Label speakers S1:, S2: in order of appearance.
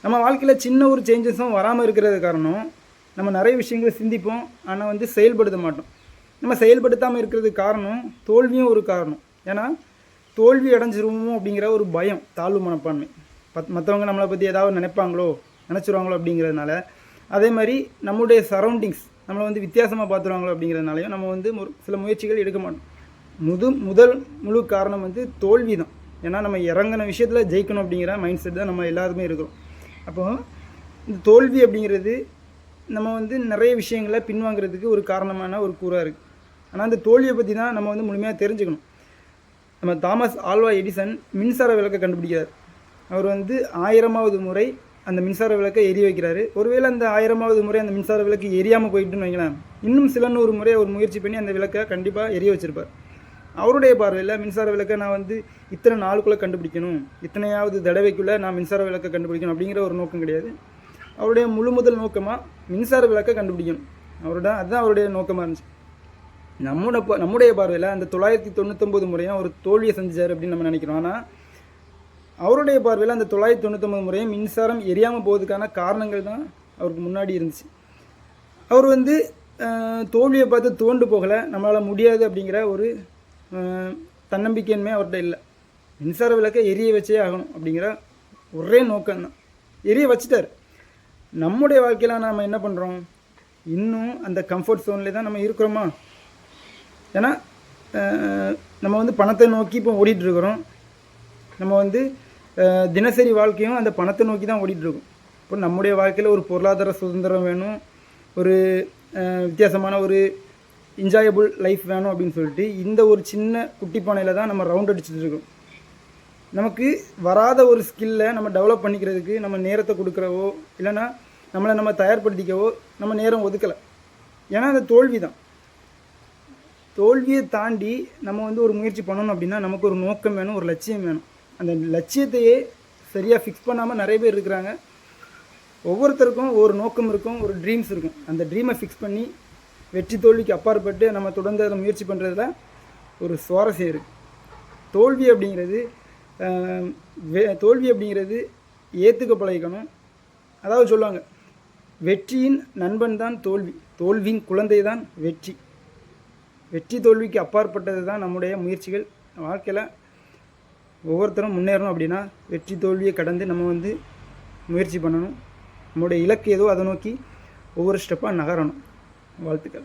S1: நம்ம வாழ்க்கையில் சின்ன ஒரு சேஞ்சஸும் வராமல் இருக்கிறது காரணம் நம்ம நிறைய விஷயங்களை சிந்திப்போம், ஆனால் வந்து செயல்படுத்த மாட்டோம். நம்ம செயல்படுத்தாமல் இருக்கிறதுக்கு காரணம் தோல்வியும் ஒரு காரணம். ஏன்னா தோல்வி அடைஞ்சிருவோமோ அப்படிங்கிற ஒரு பயம், தாழ்வு மனப்பான்மை. மற்றவங்க நம்மளை பற்றி ஏதாவது நினச்சிருவாங்களோ அப்படிங்கிறதுனால, அதே மாதிரி நம்முடைய சரௌண்டிங்ஸ் நம்மளை வந்து வித்தியாசமாக பார்த்துருவாங்களோ அப்படிங்கிறதுனாலையும் நம்ம வந்து சில முயற்சிகள் எடுக்க மாட்டோம். முதல் முழு காரணம் வந்து தோல்வி தான். ஏன்னா நம்ம இறங்கின விஷயத்தில் ஜெயிக்கணும் அப்படிங்கிற மைண்ட் செட் தான் நம்ம எல்லாருமே இருக்கிறோம். அப்போது இந்த தோல்வி அப்படிங்கிறது நம்ம வந்து நிறைய விஷயங்களை பின்வாங்கிறதுக்கு ஒரு காரணமான ஒரு கூறாக இருக்குது. ஆனால் அந்த தோல்வியை பற்றி தான் நம்ம வந்து முழுமையாக தெரிஞ்சுக்கணும். நம்ம தாமஸ் ஆல்வா எடிசன் மின்சார விளக்கை கண்டுபிடிக்கிறார். அவர் வந்து 1000வது முறை அந்த மின்சார விளக்கை எரிய வைக்கிறாரு. ஒருவேளை அந்த 1000வது முறை அந்த மின்சார விளக்கு எரியாமல் போயிட்டுன்னு வைங்களேன், இன்னும் சில 100 முறை அவர் முயற்சி பண்ணி அந்த விளக்கை கண்டிப்பாக எரிய வச்சுருப்பார். அவருடைய பார்வையில் மின்சார விளக்கை நான் வந்து இத்தனை நாளுக்குள்ளே கண்டுபிடிக்கணும், இத்தனையாவது தடவைக்குள்ளே நான் மின்சார விளக்கை கண்டுபிடிக்கணும் அப்படிங்கிற ஒரு நோக்கம் கிடையாது. அவருடைய முதல் நோக்கமாக மின்சார விளக்கை கண்டுபிடிக்கணும். அதுதான் அவருடைய நோக்கமாக இருந்துச்சு. நம்முடைய பார்வையில் அந்த 999 முறையும் ஒரு தோல்வியை செஞ்சார் அப்படின்னு நம்ம நினைக்கிறோம். ஆனால் அவருடைய பார்வையில் அந்த 999 முறையும் மின்சாரம் எரியாமல் போவதுக்கான காரணங்கள் தான் அவருக்கு முன்னாடி இருந்துச்சு. அவர் வந்து தோல்வியை பார்த்து தோண்டு போகலை, நம்மளால் முடியாது அப்படிங்கிற ஒரு தன்னம்பிக்கையின்மை அவர்கிட்ட இல்லை. மின்சார விளக்கை எரிய வச்சே ஆகணும் அப்படிங்கிற ஒரே நோக்கம்தான். எரிய வச்சுட்டார். நம்முடைய வாழ்க்கையில் நம்ம என்ன பண்ணுறோம்? இன்னும் அந்த கம்ஃபர்ட் ஜோன்லேயே தான் நம்ம இருக்கிறோமா? ஏன்னா நம்ம வந்து பணத்தை நோக்கி இப்போ ஓடிட்டுருக்குறோம். நம்ம வந்து தினசரி வாழ்க்கையும் அந்த பணத்தை நோக்கி தான் ஓடிட்டுருக்கோம். இப்போ நம்முடைய வாழ்க்கையில் ஒரு பொருளாதார சுதந்திரம் வேணும், ஒரு வித்தியாசமான ஒரு என்ஜாயபுள் லைஃப் வேணும் அப்படின்னு சொல்லிட்டு இந்த ஒரு சின்ன குட்டி பானையில் தான் நம்ம ரவுண்ட் அடிச்சுட்டு இருக்கோம். நமக்கு வராத ஒரு ஸ்கில்லை நம்ம டெவலப் பண்ணிக்கிறதுக்கு நம்ம நேரத்தை கொடுக்குறவோ இல்லைன்னா நம்மளை நம்ம தயார்படுத்திக்கவோ நம்ம நேரம் ஒதுக்கலை. ஏன்னா அந்த தோல்வி தான். தோல்வியை தாண்டி நம்ம வந்து ஒரு முயற்சி பண்ணணும் அப்படின்னா நமக்கு ஒரு நோக்கம் வேணும், ஒரு லட்சியம் வேணும். அந்த லட்சியத்தையே சரியாக ஃபிக்ஸ் பண்ணாமல் நிறைய பேர் இருக்கிறாங்க. ஒவ்வொருத்தருக்கும் ஒரு நோக்கம் இருக்கும், ஒரு ட்ரீம்ஸ் இருக்கும். அந்த ட்ரீமை ஃபிக்ஸ் பண்ணி வெற்றி தோல்விக்கு அப்பாற்பட்டு நம்ம தொடர்ந்து அதை முயற்சி பண்ணுறதுல ஒரு சுவாரஸ்யம் இருக்குது. தோல்வி அப்படிங்கிறது ஏற்றுக்க பழகிக்கணும். அதாவது சொல்லுவாங்க, வெற்றியின் நண்பன் தான் தோல்வி, தோல்வியின் குழந்தை தான் வெற்றி. வெற்றி தோல்விக்கு அப்பாற்பட்டது தான் நம்முடைய முயற்சிகள். வாழ்க்கையில் ஒவ்வொருத்தரும் முன்னேறணும் அப்படின்னா வெற்றி தோல்வியை கடந்து நம்ம வந்து முயற்சி பண்ணணும். நம்முடைய இலக்கு ஏதோ அதை நோக்கி ஒவ்வொரு ஸ்டெப்பாக நகரணும். வாழ்த்துக்கள்.